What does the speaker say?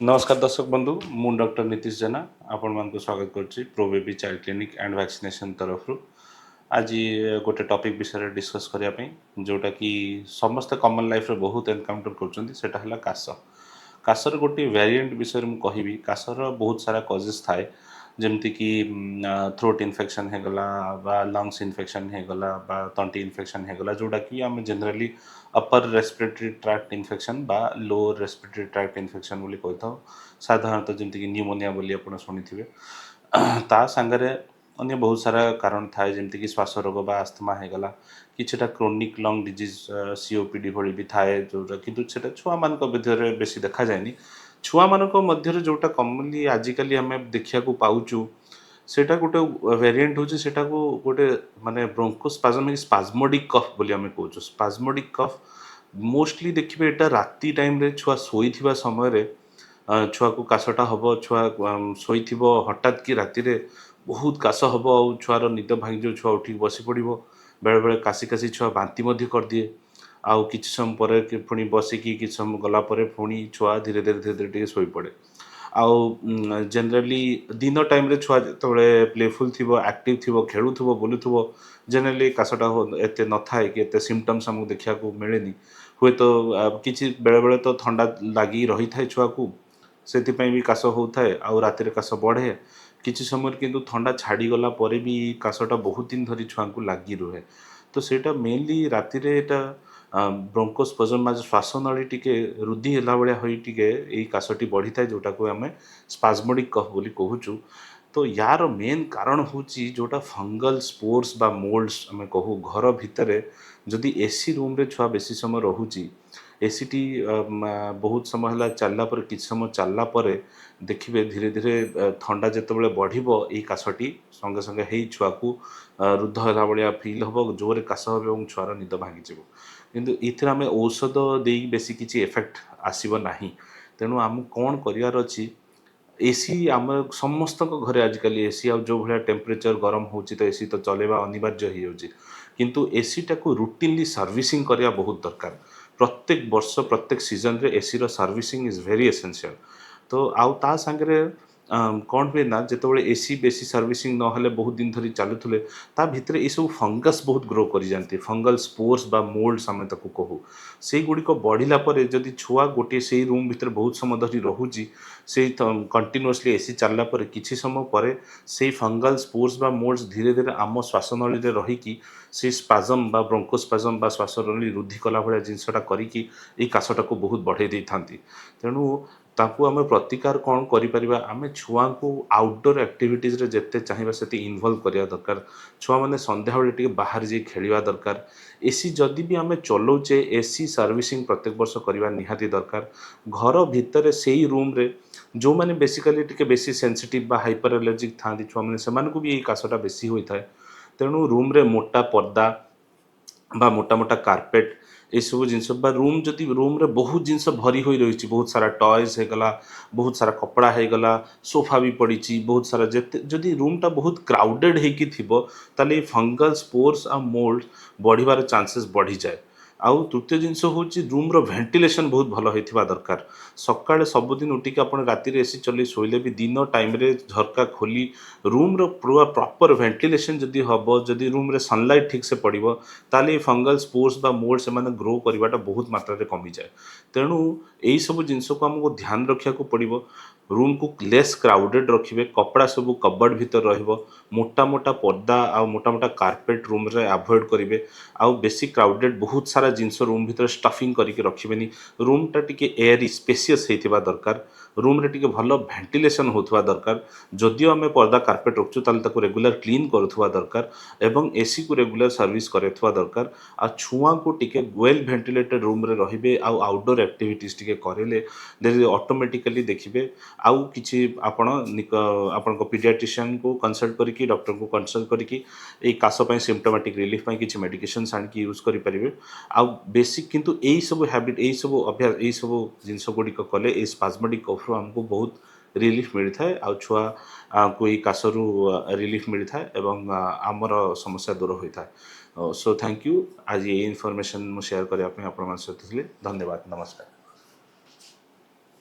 नमस्कार दर्शक बंधु मु डॉक्टर नीतीश जेना आपण मान स्वागत करुच्ची pro baby child clinic and vaccination तरफ आज गोटे टॉपिक विषय डिस्कस करने जोटा कि समस्त कॉमन लाइफ रे बहुत एनकाउंटर कर काश काशर गोटे वेरिएंट विषय में कहि काशर बहुत सारा कजेस थाए जमती कि थ्रोट इन्फेक्शन होगला बा लंग्स इन्फेक्शन होगला बा तंटी इन्फेक्शन होगला जोटा कि आम generally upper respiratory tract infection बा लोअर रेस्पिरेटरी ट्रैक्ट इन्फेक्शन बोली कही था साधारणतः जमती कि न्यूमोनिया बोली आप शुणी ता सांगरे अन्य बहुत सारा कारण थाए जमती कि श्वास रोग बा आस्थमा होगला किछटा क्रोनिक लंग डिजीज सीओपीडी भली भी थाए जोटा कि छुआ मान विधि बेसी देखा जाए छुआ मानक मध्य जोटा कमनली आजिकली आम देखा पाचु सेटा गोटे वेरिएंट होची सेटा को गोटे माने ब्रोंकोस्पाज्मिक स्पाज्मोडिक कफ बोली आम कहूँ स्पाज्मोडिक कफ मोस्टली देखिए एटा राति टाइम रे छुआ शोइथिबा समय रे छुआ को काशटा हम छुआ शोइथिबो हठात कि राति रे बहुत काश हम आ छुआर निद भांगी जो छुआ उठी बसी पड़ो बेले बेले काशी काशी छुआ बांती मध्य कर दिए आउ किछि समय पर पुणी बसिकी किछि समय गला पर पुणी छुआ धीरे धीरे धीरे धीरे टिके शोई पड़े आउ जनरली दिन टाइम रे छुआ जिते प्लेफुल थी एक्टिव थी खेलुव बुलूव जनरली काशटा एत न थाए कि एत सिम्पटम्स आमको देखा मिले हुए तो किसी बेले बेले तो ठंडा लगी रही था छुआ को से भी काश होता है आउ रातिर काश बढ़े किसी समय किंतु ठंडा छाड़ी गला पर भी काशटा बहुत दिन धरी छुआ को लगी रुहे तो सेटा मेनली रातिर ब्रोंकोस्पाज्म श्वास नली टिके रुद्धि है भाया हो काशटी बढ़ी था जोटा को आम स्पाज्मोडिक कफ बोली कहूँ तो यार मेन कारण हूँ जोटा फंगल स्पोर्स बा मोल्ड्स आम कहू घर भितर जदि एसी रूम रे छुआ बेसी समय रोची एसीटी बहुत समय है चलला पर किसी समय चलला पर देखिए धीरे धीरे ठंडा जिते बढ़ो ये काशटी संगे संगे ही छुआ को रुद्ध है भाया फिल हम जोरे काश हो छुआर निद भांगी किंतु इथे आम औषध दे बेसी किसी इफेक्ट आसब ना तेणु आम कौन करार अच्छी एसी आम समस्त घरे आजिकल एसी आ जो भाया टेम्परेचर गरम हो तो एसी तो चलेबा अनिवार्य हो जाऊँगी किंतु एसीटा को रूटीनली सर्विसिंग करवा बहुत दरकार प्रत्येक वर्ष प्रत्येक सीजन रे एसी रो सर्विसिंग इज वेरी एसेंशियल तो आउ ता सांगरे कौन हुए ना जिते एसी बेसी सर्विसिंग ना बहुत दिन धरी चलुले ता भितर ये सब फंगस बहुत ग्रो कर जाती फंगल स्पोर्स बा मोल्ड्स आम ताको कहू से गुड़िक बढ़ला जदि छुआ गोटे से रूम भितर बहुत समय धरी रोची से कंटिन्यूअसली एसी चलला किसी समय पर से फंगल स्पोर्स बा मोल्ड्स धीरे धीरे आम श्वास नली रहीकि से स्पाजम बा ब्रोंकोस्पाजम बा श्वास नली रुद्धि कला भाया जिनसटा करी काशटा को बहुत बढ़े दे था तेणु ताकू आम प्रतिकार कौन करें आम छुआ को आउटडोर एक्टिविटीज रे जिते चाहिए से इनवल्व करवा दरकार छुआ मैंने संध्या बेले बाहर जाई खेलिया दरकार एसी जदि भी आम चलाऊे एसी सर्विसिंग प्रत्येक वर्ष करवा निहाती दरकार घर भितर से रूम रे जो मैंने बेसिकली टिके बेसी सेंसिटिव बा हाइपर एलर्जिक था छुआ मैंने से भी ये काशटा बेसी होता है तेणु रूम रे मोटा पर्दा बा मोटा मोटा कारपेट ये सब जिनस रूम जदि रूम रे बहुत जिनस भरी हो रही बहुत सारा टॉयज होगला बहुत सारा कपड़ा होगला सोफा भी पड़ी बहुत सारा जिते जदि रूमटा बहुत क्राउडेड होते फंगल स्पोर्स आ मोल्ड बढ़िबार चांसेस बढ़ी जाए आउ तृतीय जिनस हूँ रूम रो वेंटिलेशन बहुत भल होता दरकार सकाଳେ सबुदिन उठिक आप राति एसी चल शोले भी दिन टाइम रे झरका खोली रूम रो पूरा प्रॉपर वेंटिलेशन जदि हम जदि रूम रे सनलाइट ठीक से पड़ो ताले फंगल स्पोर्स बा मोल्ड से ग्रो करवाटा बहुत मात्रा रे कमी जाए तेणु यही सब जिनस को आमको ध्यान रखा पड़ो रूम को लेस क्राउडेड रखिए कपड़ा सब कबर्ड भीतर मोटा मोटा पर्दा आ मोटा मोटा कारपेट रूम रे अवॉइड करेंगे आउ बेसी क्राउडेड बहुत सारा जिनस रूम भीतर स्टफिंग करके रखिए रूमटा टिके एयर स्पेसियस होता दरकार रूम रे टिके भल वेंटिलेशन होता दरकार जदियो आम पर्दा कारपेट रखुँ ताको रेगुलर क्लीन करुवा दरकार एवं एसी को रेगुलर सर्विस करवा दरकार आ छुआ को टिके वेल वेंटिलेटेड रूम रे रहिबे आउ आउटडोर एक्टिविटीज टिके करेले ऑटोमेटिकली देखिए आउ किछि आपण पीडियाट्रिशियन को कंसल्ट करिकी डॉक्टर को कंसल्ट करिकी ए काश पय सिम्पटोमेटिक रिलीफ पय किछि मेडिकेशंस आनिकी यूज करि परिबे आउ बेसिक किंतु एई सब हैबिट एई सब अभ्यास एई सब जिंस गुडी कले ए स्पाज्मोडिक कफ हमको बहुत रिलीफ मिलता है आउ छुआ को ई काशरू रिलीफ मिलता है एवं आमर समस्या दूर होता है सो थैंक यू आज ये इनफॉरमेशन मु शेयर करने आप सहित धन्यवाद नमस्कार।